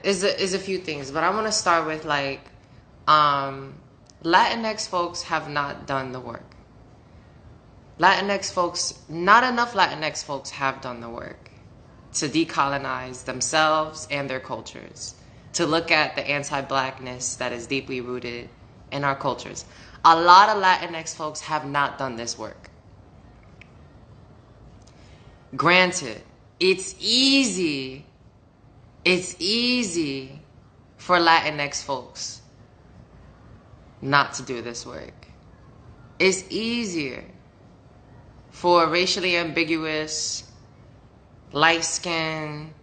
is a few things, but I want to start with like Latinx folks have not done the work. Latinx folks, not enough Latinx folks have done the work to decolonize themselves and their cultures, to look at the anti-blackness that is deeply rooted in our cultures. A lot of Latinx folks have not done this work. Granted, it's easy for Latinx folks not to do this work. It's easier for racially ambiguous, light-skinned,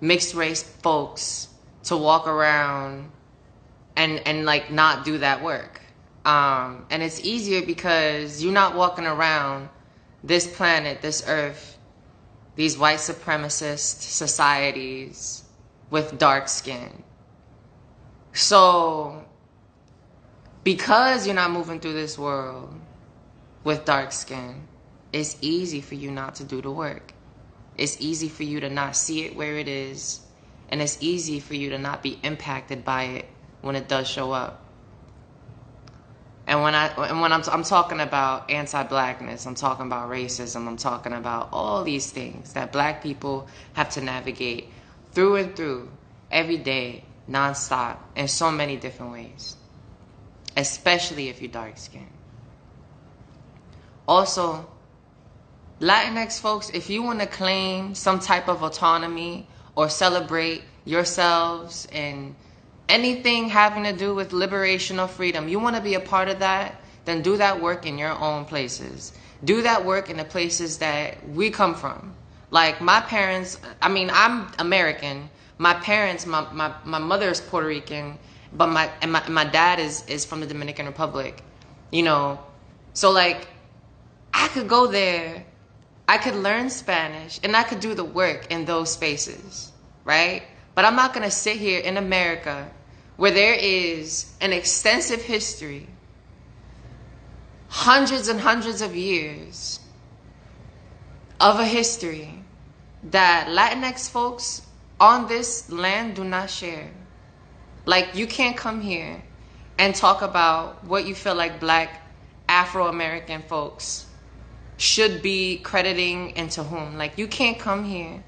mixed race folks to walk around and like not do that work. And it's easier because you're not walking around this planet, this earth, these white supremacist societies with dark skin. So because you're not moving through this world with dark skin, it's easy for you not to do the work. It's easy for you to not see it where it is, and it's easy for you to not be impacted by it when it does show up. And when I'm talking about anti-blackness, I'm talking about racism, I'm talking about all these things that black people have to navigate through and through every day, nonstop, in so many different ways, especially if you're dark-skinned. Also, Latinx folks, if you want to claim some type of autonomy or celebrate yourselves and anything having to do with liberation or freedom, you want to be a part of that, then do that work in your own places. Do that work in the places that we come from. Like my parents, I mean, I'm American. My parents, my mother is Puerto Rican, but my dad is from the Dominican Republic, you know. So like, I could go there, I could learn Spanish, and I could do the work in those spaces, right? But I'm not gonna sit here in America where there is an extensive history, hundreds and hundreds of years of a history that Latinx folks on this land do not share. Like, you can't come here and talk about what you feel like black Afro-American folks should be crediting into whom. Like, you can't come here.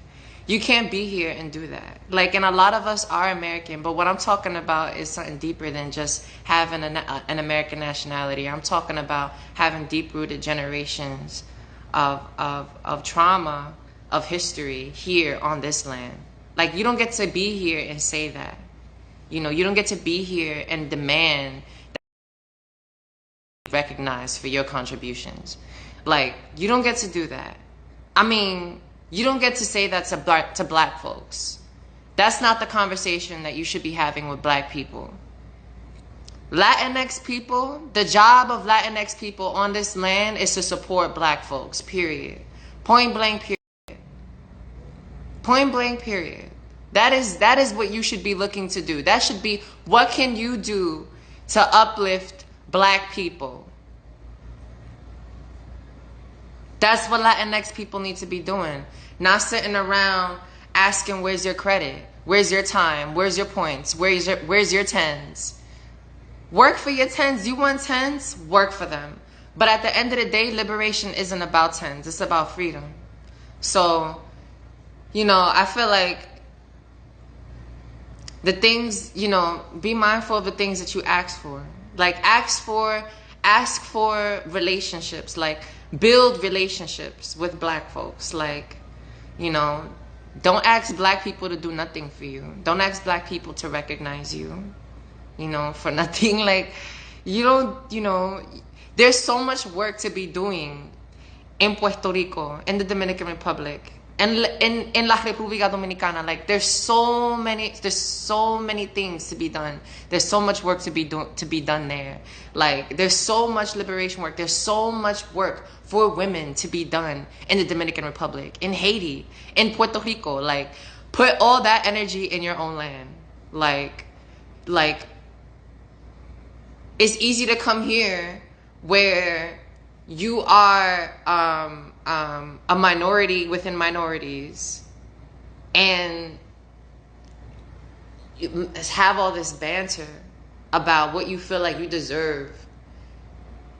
You can't be here and do that. Like, and a lot of us are American, but what I'm talking about is something deeper than just having an American nationality. I'm talking about having deep-rooted generations of trauma, of history here on this land. Like, you don't get to be here and say that. You know, you don't get to be here and demand that you be recognized for your contributions. Like, you don't get to do that. I mean, you don't get to say that to black folks. That's not the conversation that you should be having with black people. Latinx people, the job of Latinx people on this land is to support black folks, period. Point blank, period. Point blank, period. That is what you should be looking to do. That should be, what can you do to uplift black people? That's what Latinx people need to be doing. Not sitting around asking, where's your credit? Where's your time? Where's your points? Where's your tens? Work for your tens. You want tens? Work for them. But at the end of the day, liberation isn't about tens. It's about freedom. So, you know, I feel like the things, you know, be mindful of the things that you ask for. Like, ask for relationships. Like, build relationships with black folks. Like, you know, don't ask black people to do nothing for you. Don't ask black people to recognize you, you know, for nothing. Like, you don't, you know, there's so much work to be doing in Puerto Rico, in the Dominican Republic, and in La República Dominicana. Like, there's so many things to be done. There's so much work to be done there. Like, there's so much liberation work. There's so much work for women to be done in the Dominican Republic, in Haiti, in Puerto Rico. Like, put all that energy in your own land. Like, it's easy to come here where you are a minority within minorities, and have all this banter about what you feel like you deserve.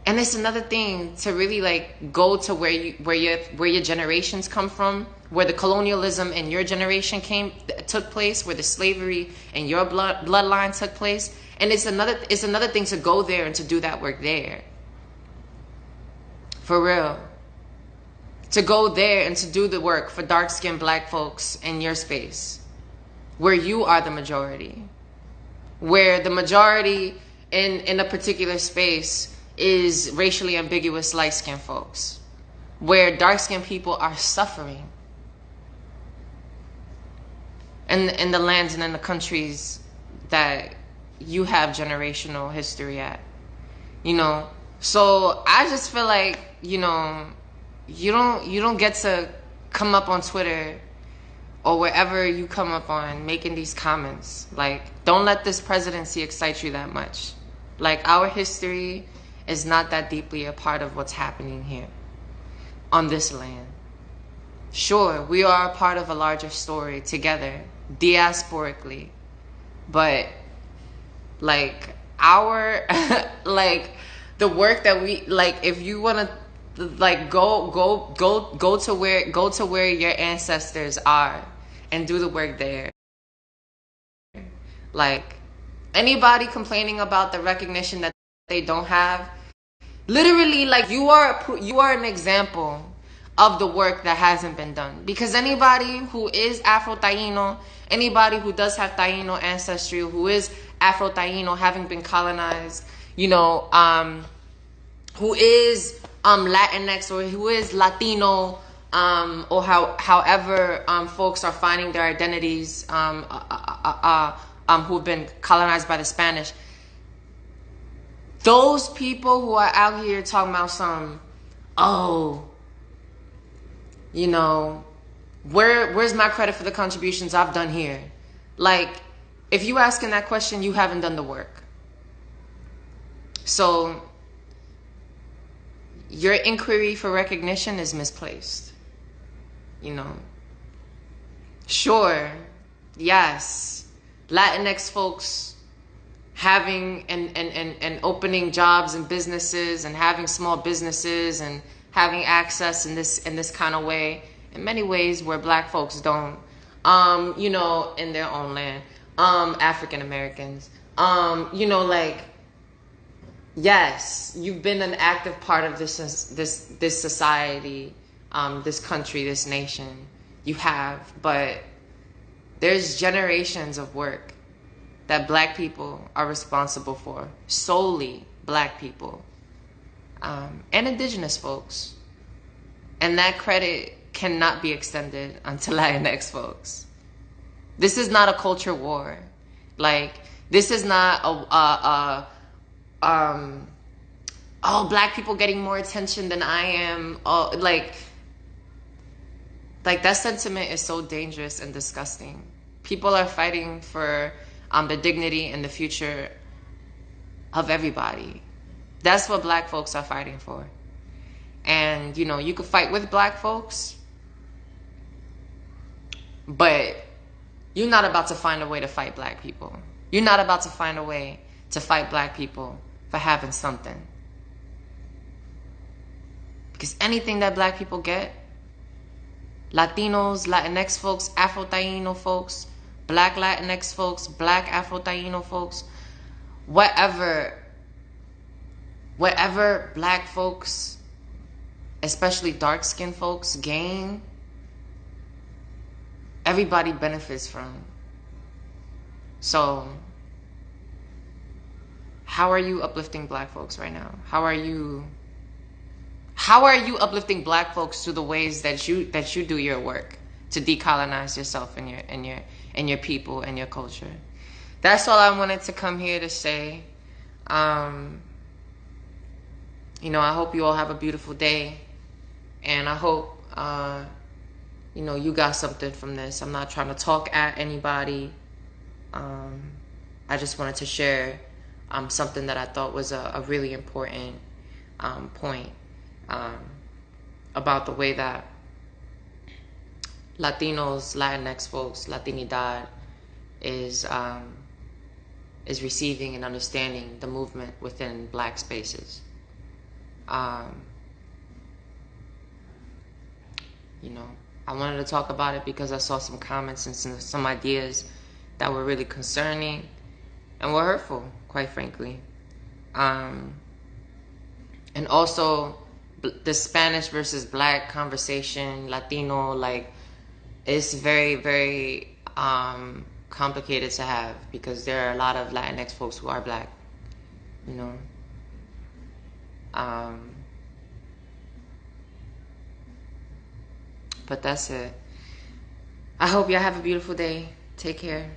And it's another thing to really like go to where your generations come from, where the colonialism in your generation took place, where the slavery in your bloodline took place. And it's another thing to go there and to do that work there. For real. To go there and to do the work for dark-skinned black folks in your space, where you are the majority, where the majority in a particular space is racially ambiguous light-skinned folks, where dark-skinned people are suffering in the lands and in the countries that you have generational history at, you know. So I just feel like, you know, you don't get to come up on Twitter or wherever you come up on making these comments. Like, don't let this presidency excite you that much. Like, our history is not that deeply a part of what's happening here on this land. Sure, we are a part of a larger story together, diasporically, but like our like the work that we like, if you want to like go to where your ancestors are and do the work there. Like, anybody complaining about the recognition that they don't have, literally, like, you are an example of the work that hasn't been done. Because anybody who is Afro-Taino, anybody who does have Taino ancestry, who is Afro-Taino, having been colonized, you know, who is Latinx, or who is Latino, or however folks are finding their identities, who've been colonized by the Spanish. Those people who are out here talking about some, oh, you know, where's my credit for the contributions I've done here? Like, if you asking that question, you haven't done the work. So your inquiry for recognition is misplaced. You know, sure, yes, Latinx folks having and opening jobs and businesses and having small businesses and having access in this kind of way, in many ways where black folks don't, you know, in their own land, African Americans, you know, like, yes, you've been an active part of this society, this country, this nation. You have, but there's generations of work that black people are responsible for, solely black people, and indigenous folks. And that credit cannot be extended unto Latinx folks. This is not a culture war. Like, this is not oh, black people getting more attention than I am. Oh, like that sentiment is so dangerous and disgusting. People are fighting for the dignity and the future of everybody. That's what black folks are fighting for. And, you know, you could fight with black folks, but you're not about to find a way to fight black people. You're not about to find a way to fight black people for having something. Because anything that black people get, Latinos, Latinx folks, Afro-Taino folks, black Latinx folks, black Afro-Taino folks, whatever black folks, especially dark-skinned folks, gain, everybody benefits from. So, how are you uplifting black folks right now? How are you uplifting black folks through the ways that you do your work to decolonize yourself and your people and your culture? That's all I wanted to come here to say. You know, I hope you all have a beautiful day, and I hope you know, you got something from this. I'm not trying to talk at anybody. I just wanted to share something that I thought was a really important point about the way that Latinos, Latinx folks, Latinidad is receiving and understanding the movement within Black spaces. You know, I wanted to talk about it because I saw some comments and some ideas that were really concerning and were hurtful, quite frankly. And also the Spanish versus Black conversation, Latino, like, it's very, very complicated to have because there are a lot of Latinx folks who are Black, you know. But that's it. I hope y'all have a beautiful day. Take care.